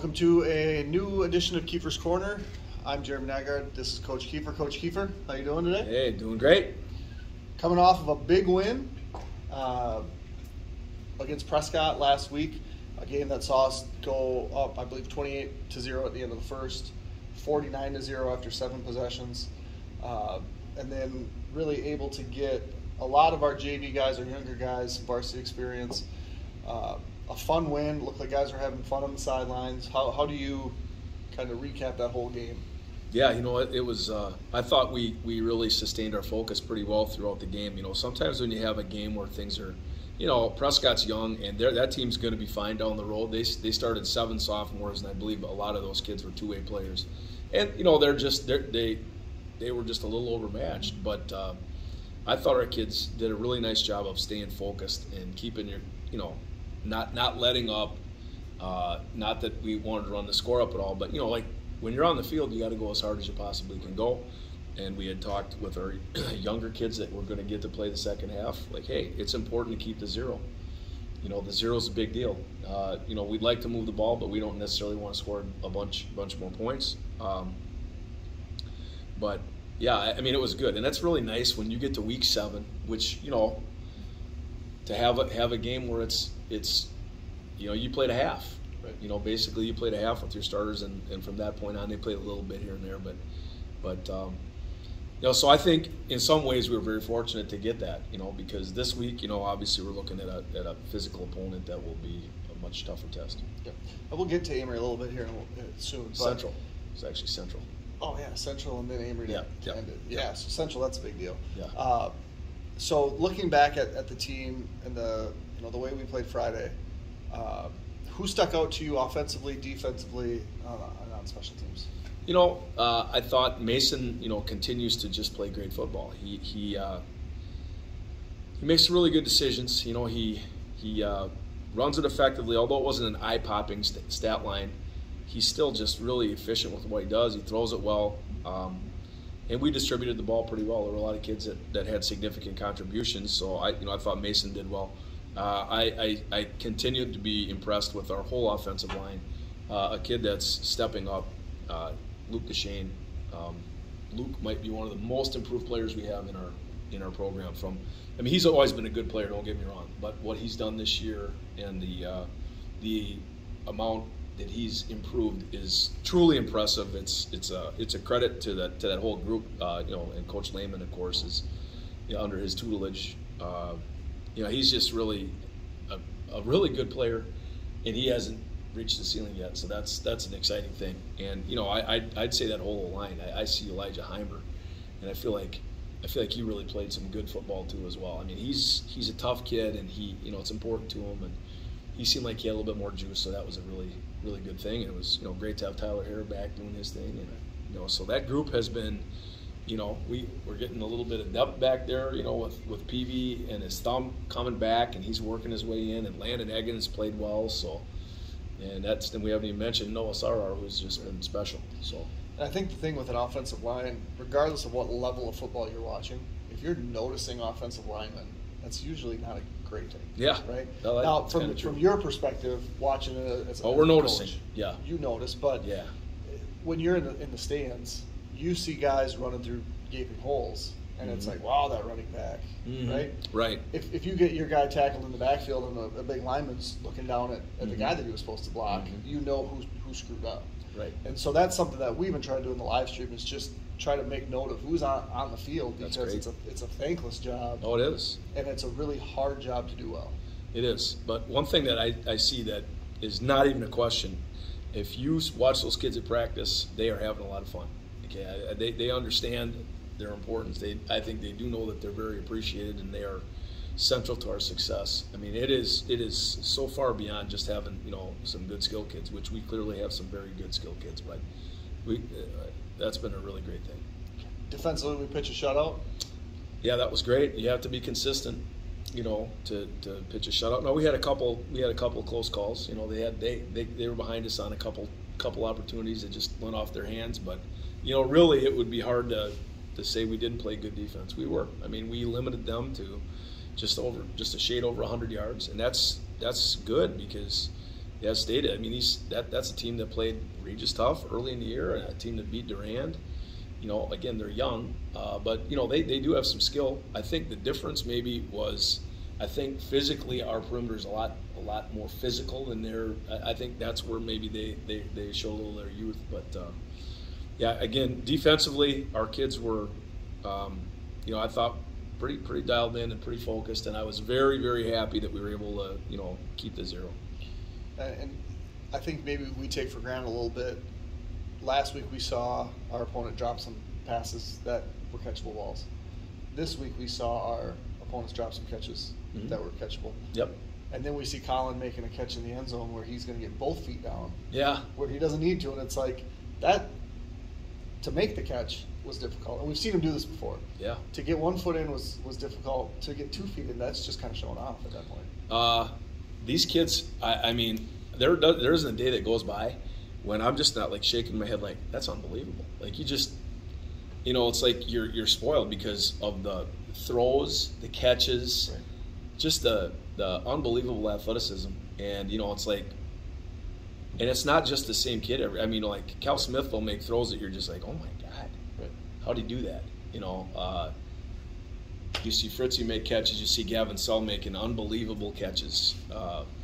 Welcome to a new edition of Keefer's Corner. I'm Jeremy Nygaard. This is Coach Keefer. Coach Keefer, how you doing today? Hey, doing great. Coming off of a big win against Prescott last week, a game that saw us go up, I believe, 28-0 at the end of the first, 49-0 after 7 possessions, and then really able to get a lot of our JV guys, our younger guys, some varsity experience. A fun win. Looked like guys were having fun on the sidelines. How do you kind of recap that whole game? Yeah, you know, it was, I thought we really sustained our focus pretty well throughout the game. You know, sometimes when you have a game where things are, you know, Prescott's young and that team's going to be fine down the road. They started 7 sophomores, and I believe a lot of those kids were two-way players. And, you know, they were just a little overmatched. But I thought our kids did a really nice job of staying focused and keeping your, you know, not letting up. Not that we wanted to run the score up at all, but, you know, like when you're on the field, you got to go as hard as you possibly can go. And we had talked with our younger kids that we're going to get to play the second half. Like, hey, it's important to keep the 0. You know, the 0's a big deal. You know, we'd like to move the ball, but we don't necessarily want to score a bunch more points. But yeah, I mean, it was good, and that's really nice when you get to week 7, which, you know, to have a game where it's you know, you played a half. Right. You know, basically you played a half with your starters, and from that point on they played a little bit here and there, but you know, so I think in some ways we were very fortunate to get that, you know, because this week, you know, obviously we're looking at a physical opponent that will be a much tougher test. Yep. And we'll get to Amory a little bit here soon. But Central. It's actually Central. Oh yeah, Central and then Amory. Yeah. So Central, that's a big deal. Yeah. So looking back at the team and the way we played Friday, who stuck out to you offensively, defensively, on special teams? You know, I thought Mason, you know, continues to just play great football. He makes really good decisions. You know, he runs it effectively. Although it wasn't an eye-popping stat line, he's still just really efficient with what he does. He throws it well. And we distributed the ball pretty well. There were a lot of kids that had significant contributions, so I thought Mason did well. I continued to be impressed with our whole offensive line. A kid that's stepping up, Luke Deshane. Luke might be one of the most improved players we have in our program. I mean, he's always been a good player. Don't get me wrong, but what he's done this year and the amount that he's improved is truly impressive. It's a credit to that whole group. You know, and Coach Lehman, of course, is, you know, under his tutelage. You know, he's just really a really good player, and he hasn't reached the ceiling yet. So that's an exciting thing. And you know, I'd say that whole line. I see Elijah Heimer, and I feel like he really played some good football too as well. I mean, he's a tough kid, and you know, it's important to him, and he seemed like he had a little bit more juice. So that was a really good thing. And it was, you know, great to have Tyler Hare back doing his thing, and you know, so that group has been. You know, we're getting a little bit of depth back there, you know, with PV and his thumb coming back, and he's working his way in, and Landon Eggins played well, so, and then we haven't even mentioned Noah Sarar, who's just been special. So, and I think the thing with an offensive line, regardless of what level of football you're watching, if you're noticing offensive linemen, that's usually not a great thing. Yeah. Right? Now, from your perspective, watching it as we're noticing. Coach, yeah. You notice, but yeah, when you're in the stands, you see guys running through gaping holes, and it's like, wow, that running back, right? Right. If you get your guy tackled in the backfield and a big lineman's looking down at the guy that he was supposed to block, you know who screwed up. Right. And so that's something that we've been trying to do in the live stream, is just try to make note of who's on the field, because it's a thankless job. Oh, it is. And it's a really hard job to do well. It is. But one thing that I see that is not even a question, if you watch those kids at practice, they are having a lot of fun. Okay, they understand their importance. I think they do know that they're very appreciated, and they are central to our success. I mean, it is so far beyond just having, you know, some good skill kids, which we clearly have some very good skill kids, but that's been a really great thing. Defensively, we pitch a shutout. Yeah, that was great. You have to be consistent, you know, to pitch a shutout. No, we had a couple close calls. You know, they were behind us on a couple opportunities that just went off their hands, but you know, really it would be hard to say we didn't play good defense. We were. I mean, we limited them to just a shade over 100 yards, and that's good, because as stated, I mean, that's a team that played Regis tough early in the year, and a team that beat Durand. Again, they're young, but they do have some skill. I think the difference maybe was, I think physically our perimeter is a lot more physical than their. I think that's where maybe they show a little of their youth. But yeah, again, defensively, our kids were, I thought pretty dialed in and pretty focused, and I was very, very happy that we were able to keep the 0. And I think maybe we take for granted a little bit. Last week we saw our opponent drop some passes that were catchable walls. This week we saw our opponents drop some catches that were catchable. Yep. And then we see Colin making a catch in the end zone where he's going to get both feet down. Yeah. Where he doesn't need to, and it's like that. To make the catch was difficult, and we've seen him do this before. Yeah. To get 1 foot in was difficult. To get 2 feet in, that's just kind of showing off at that point. These kids, I mean, there isn't a day that goes by when I'm just not like shaking my head like, that's unbelievable. Like you just, it's like you're spoiled because of the throws, the catches, right. Just the unbelievable athleticism. And, it's like, and it's not just the same kid. Like Cal Smith will make throws that you're just like, oh my God, right. How'd he do that? You see Fritzy make catches. You see Gavin Sell making unbelievable catches.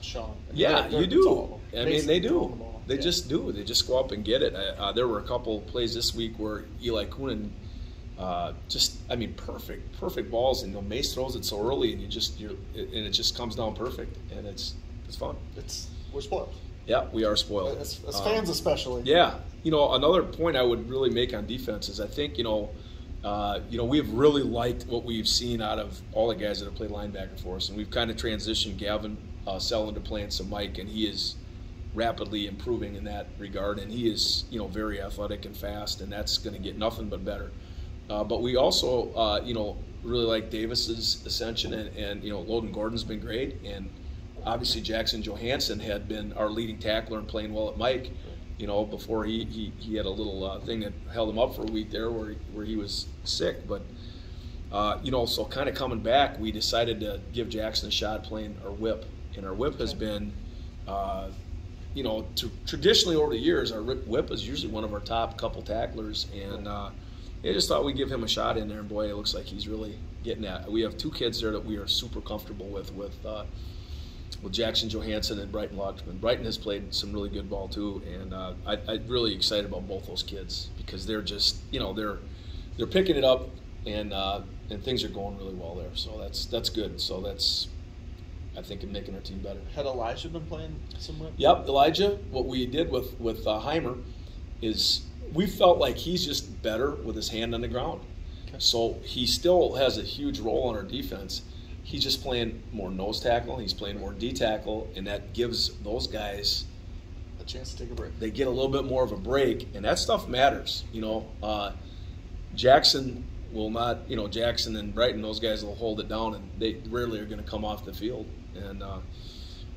Sean. Yeah, you do. I mean, they do. They yeah. just do. They just go up and get it. There were a couple plays this week where Eli Coonan perfect balls, and Mace throws it so early, and it just comes down perfect, and it's fun. We're spoiled. Yeah, we are spoiled. As fans especially. Yeah. Another point I would really make on defense is I think, we've really liked what we've seen out of all the guys that have played linebacker for us, and we've kind of transitioned Gavin Sell into playing some Mike, and he is rapidly improving in that regard, and he is, very athletic and fast, and that's going to get nothing but better. But we also, really like Davis's ascension, and Loden Gordon's been great, and obviously Jackson Johansson had been our leading tackler and playing well at Mike, before he had a little thing that held him up for a week there where he was sick. But, so kind of coming back, we decided to give Jackson a shot playing our whip. And our whip has been, traditionally over the years, our whip is usually one of our top couple tacklers. And I just thought we'd give him a shot in there. And, boy, it looks like he's really getting at it. We have 2 kids there that we are super comfortable with Jackson Johansson and Brighton Lodgman. Brighton has played some really good ball too, and I'm really excited about both those kids because they're just, they're picking it up, and things are going really well there. So that's good. So that's, I think, making our team better. Had Elijah been playing some whip? Yep, Elijah. What we did with Heimer is we felt like he's just better with his hand on the ground. Okay. So he still has a huge role on our defense. He's just playing more nose tackle. He's playing more D tackle, and that gives those guys a chance to take a break. They get a little bit more of a break, and that stuff matters. Jackson will not. Jackson and Brighton, those guys will hold it down, and they rarely are going to come off the field. And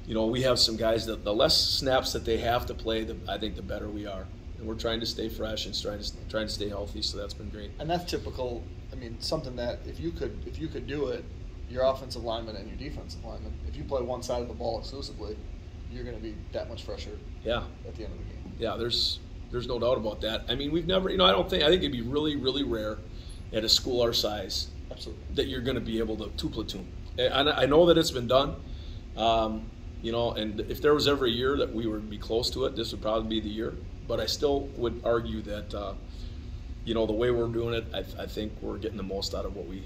we have some guys that the less snaps that they have to play, I think the better we are. And we're trying to stay fresh and trying to stay healthy. So that's been great. And that's typical. I mean, something that if you could do it. Your offensive lineman and your defensive lineman, if you play one side of the ball exclusively, you're going to be that much fresher. Yeah. At the end of the game. Yeah, there's no doubt about that. I mean, we've never, I think it'd be really, really rare at a school our size. Absolutely. That you're going to be able to platoon. And I know that it's been done, and if there was ever a year that we would be close to it, this would probably be the year. But I still would argue that, the way we're doing it, I think we're getting the most out of what we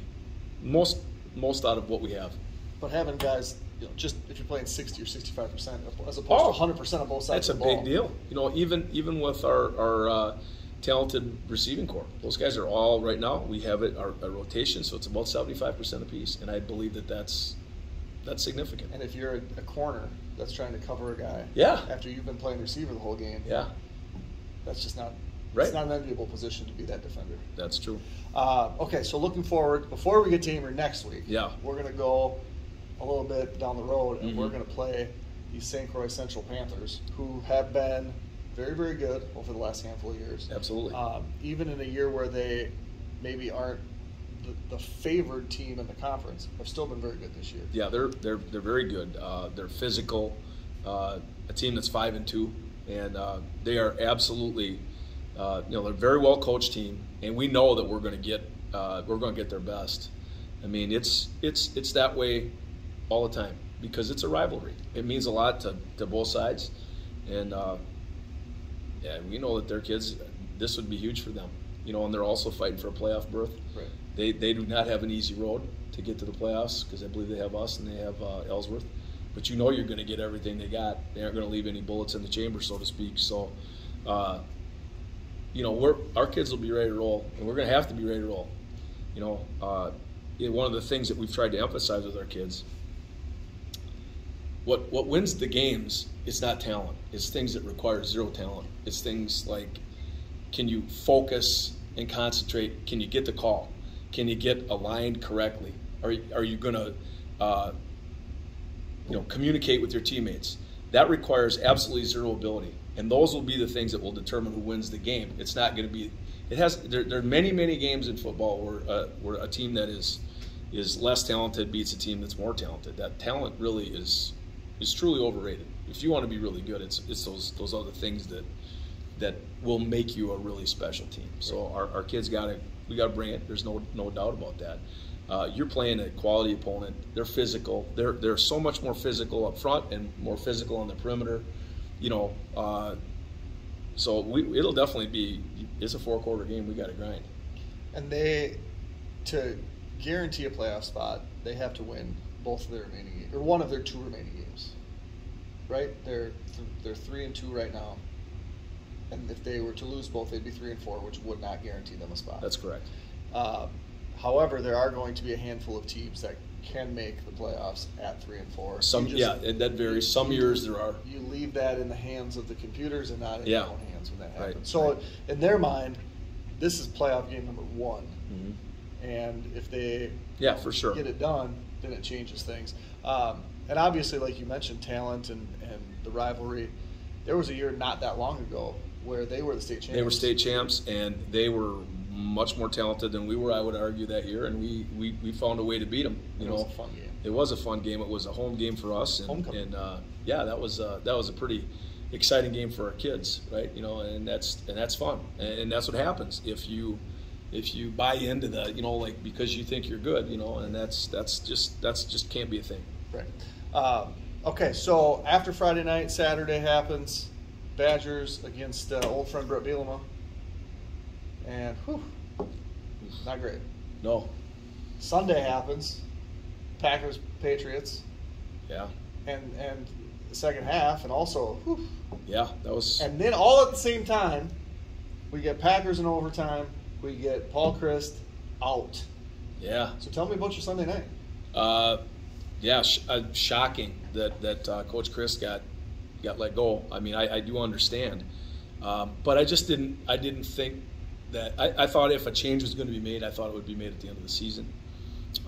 have. But having guys, just if you're playing 60 or 65% as opposed to 100% on both sides of the ball. That's a big deal. Even with our talented receiving corps, those guys are all right now. We have it our rotation, so it's about 75% apiece, and I believe that's significant. And if you're a corner that's trying to cover a guy, after you've been playing receiver the whole game, that's just not. Right. It's not an enviable position to be that defender. That's true. Okay, so looking forward, before we get to Amer next week, we're going to go a little bit down the road, and we're going to play the St. Croix Central Panthers, who have been very, very good over the last handful of years. Absolutely. Even in a year where they maybe aren't the favored team in the conference, have still been very good this year. Yeah, they're very good. They're physical. a team that's 5-2, and they are absolutely, they're a very well coached team, and we know that we're going to get their best. I mean, it's that way all the time because it's a rivalry. It means a lot to both sides, and yeah, we know that their kids, this would be huge for them. And they're also fighting for a playoff berth. Right. They do not have an easy road to get to the playoffs because I believe they have us and they have Ellsworth. But you're going to get everything they got. They aren't going to leave any bullets in the chamber, so to speak. So, our kids will be ready to roll, and we're going to have to be ready to roll. One of the things that we've tried to emphasize with our kids, what wins the games, it's not talent. It's things that require zero talent. It's things like, can you focus and concentrate? Can you get the call? Can you get aligned correctly? Are you going to communicate with your teammates? That requires absolutely zero ability, and those will be the things that will determine who wins the game. It's not going to be. There are many games in football where a team that is less talented beats a team that's more talented. That talent really is truly overrated. If you want to be really good, it's those other things that will make you a really special team. So our kids we got to bring it. There's no doubt about that. You're playing a quality opponent. They're physical. They're so much more physical up front and more physical on the perimeter. So it'll definitely be. It's a 4-quarter game. We got to grind. And to guarantee a playoff spot, they have to win both of their remaining games, or one of their 2 remaining games. Right? They're 3-2 right now. And if they were to lose both, they'd be 3-4, which would not guarantee them a spot. That's correct. However, there are going to be a handful of teams that can make the playoffs at 3-4. That varies. Some years there are. You leave that in the hands of the computers and not in your own hands when that happens. Right. So in their mind, this is playoff game number 1. Mm-hmm. And if they for sure get it done, then it changes things. And obviously, like you mentioned, talent and the rivalry. There was a year not that long ago where they were the state champs. They were state champs, and they were much more talented than we were, I would argue, that year, and we found a way to beat them. It was a fun game. It was a fun game. It was a home game for us, and that was a pretty exciting game for our kids, right? And that's fun, and that's what happens if you buy into the because you think you're good, and that's just can't be a thing. Right. Okay, so after Friday night, Saturday happens. Badgers against old friend Brett Bielema. And, not great. No. Sunday happens. Packers, Patriots. Yeah. And the second half, and also, Yeah, that was. And then all at the same time, we get Packers in overtime. We get Paul Chryst out. Yeah. So tell me about your Sunday night. Shocking that Coach Chryst got let go. I mean, I do understand, but I didn't think that. I thought if a change was going to be made, I thought it would be made at the end of the season.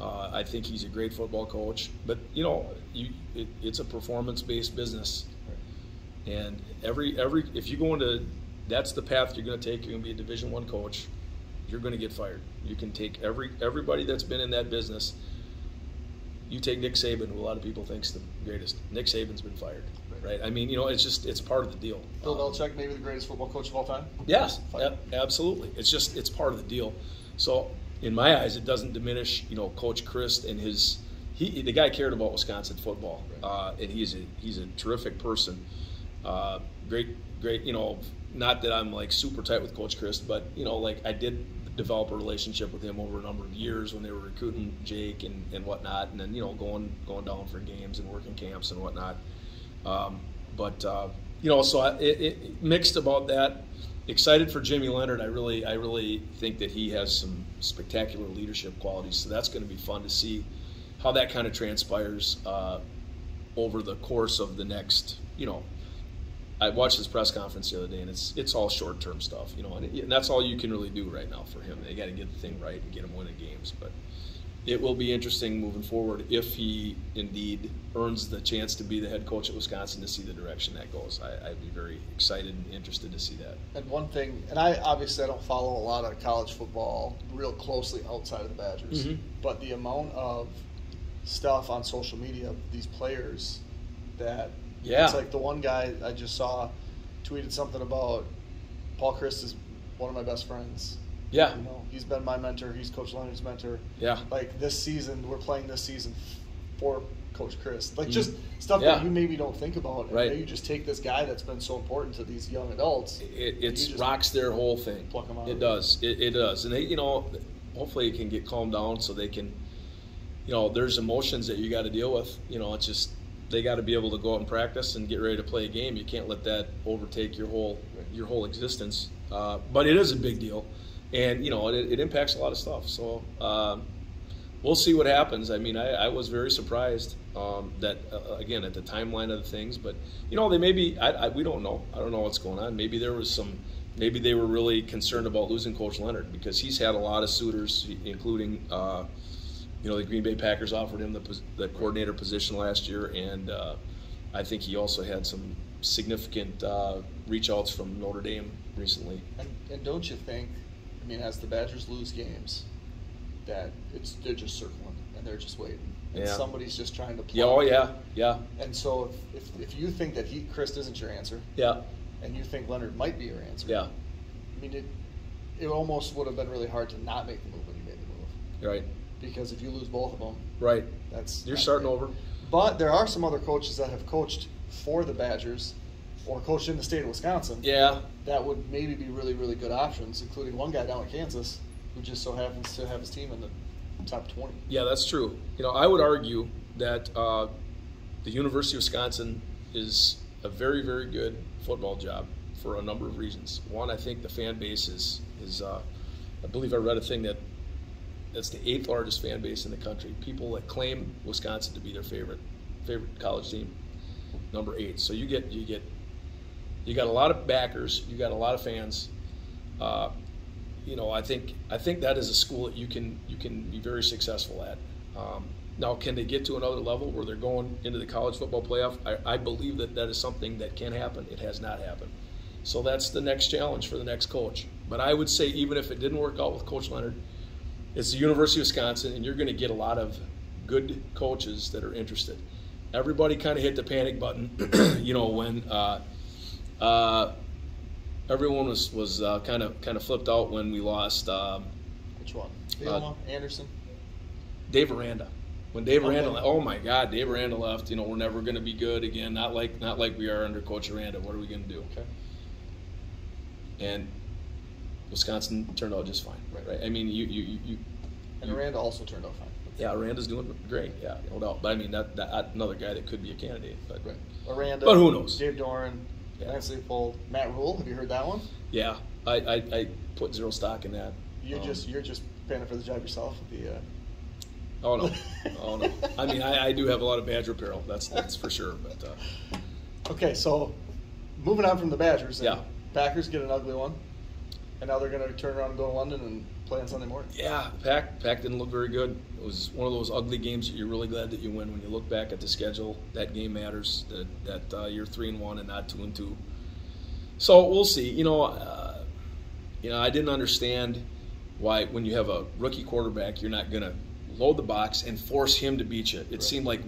I think he's a great football coach, but it's a performance-based business, and if you go into that's the path you're going to take. You're going to be a Division I coach. You're going to get fired. You can take everybody that's been in that business. You take Nick Saban, who a lot of people think's the greatest. Nick Saban's been fired, right? I mean, it's part of the deal. Bill Belichick, maybe the greatest football coach of all time? Yes, absolutely. It's part of the deal. So, in my eyes, it doesn't diminish, Coach Chryst and the guy cared about Wisconsin football, and he's a terrific person. Great, not that I'm like super tight with Coach Chryst, but I did develop a relationship with him over a number of years when they were recruiting Jake and whatnot, and then going down for games and working camps and whatnot. So it mixed about that. Excited for Jimmy Leonard. I really think that he has some spectacular leadership qualities. So that's going to be fun to see how that kind of transpires over the course of the next. I watched his press conference the other day, and it's all short-term stuff, and that's all you can really do right now for him. They got to get the thing right and get him winning games. But it will be interesting moving forward if he indeed earns the chance to be the head coach at Wisconsin to see the direction that goes. I'd be very excited and interested to see that. And one thing, and I don't follow a lot of college football real closely outside of the Badgers, but the amount of stuff on social media of these players that Yeah. It's like the one guy I just saw tweeted something about Paul Chryst is one of my best friends. Yeah. You know, he's been my mentor. He's Coach Leonard's mentor. Yeah. Like this season, we're playing this season for Coach Chryst. Like just stuff that you maybe don't think about. And right. you just take this guy that's been so important to these young adults. It rocks their whole thing. Pluck them out. It does. It does. And they, you know, hopefully it can get calmed down so they can, you know, there's emotions that you got to deal with. You know, it's just they got to be able to go out and practice and get ready to play a game. You can't let that overtake your whole existence. But it is a big deal. And, you know, it impacts a lot of stuff. So we'll see what happens. I mean, I was very surprised that, again, at the timeline of the things. But, you know, they may be we don't know. I don't know what's going on. Maybe there was maybe they were really concerned about losing Coach Leonard because he's had a lot of suitors, including, you know, the Green Bay Packers offered him the coordinator position last year. And I think he also had some significant reach outs from Notre Dame recently. And don't you think, I mean, as the Badgers lose games, that they're just circling and they're just waiting, and somebody's just trying to play. Yeah, yeah. And so if you think that Chryst isn't your answer, and you think Leonard might be your answer, I mean, it almost would have been really hard to not make the move when you made the move, right? Because if you lose both of them, right, you're starting great. over. But there are some other coaches that have coached for the Badgers or coached in the state of Wisconsin. Yeah. That would maybe be really, really good options, including one guy down in Kansas who just so happens to have his team in the top 20. Yeah, that's true. You know, I would argue that the University of Wisconsin is a very, very good football job for a number of reasons. One, I think the fan base is I believe I read a thing that's the 8th largest fan base in the country. People that claim Wisconsin to be their favorite college team, number 8. So you got a lot of backers, you got a lot of fans. You know, I think that is a school that you can be very successful at. Now, can they get to another level where they're going into the college football playoff? I believe that is something that can happen. It has not happened. So that's the next challenge for the next coach. But I would say even if it didn't work out with Coach Leonard, it's the University of Wisconsin, and you're going to get a lot of good coaches that are interested. Everybody kind of hit the panic button, you know, when everyone was kind of flipped out when we lost. Which one? Bielema, Anderson, Dave Aranda. When Dave Aranda left, oh my God, Dave Aranda left. You know, we're never going to be good again. Not like we are under Coach Aranda. What are we going to do? Okay. And Wisconsin turned out just fine. Right? I mean, and Aranda also turned out fine. Yeah, Aranda's doing great. Yeah, no doubt. But I mean, that another guy that could be a candidate. But Aranda. But who knows? Dave Doran, Lance Leopold, Matt Rule. Have you heard that one? Yeah, I put zero stock in that. You're just paying for the job yourself with the. Oh no. I mean, I do have a lot of Badger apparel. That's for sure. But okay, so moving on from the Badgers. Yeah. Packers get an ugly one, and now they're going to turn around and go to London and play on Sunday morning. Yeah, Pack didn't look very good. It was one of those ugly games that you're really glad that you win. When you look back at the schedule, that game matters. That you're 3-1 and not 2-2. So we'll see. You know, I didn't understand why when you have a rookie quarterback, you're not going to load the box and force him to beat you. It seemed like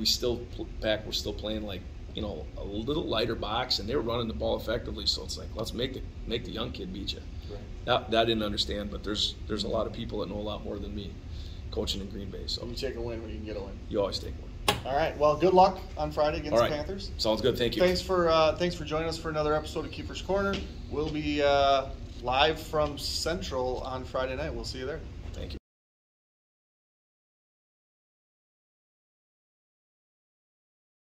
Pack were still playing like, you know, a little lighter box, and they were running the ball effectively. So it's like, let's make the young kid beat you. Right. That I didn't understand, but there's a lot of people that know a lot more than me coaching in Green Bay. So you take a win when you can get a win. You always take one. All right. Well, good luck on Friday against the Panthers. Sounds good. Thank you. Thanks for joining us for another episode of Keefer's Corner. We'll be live from Central on Friday night. We'll see you there.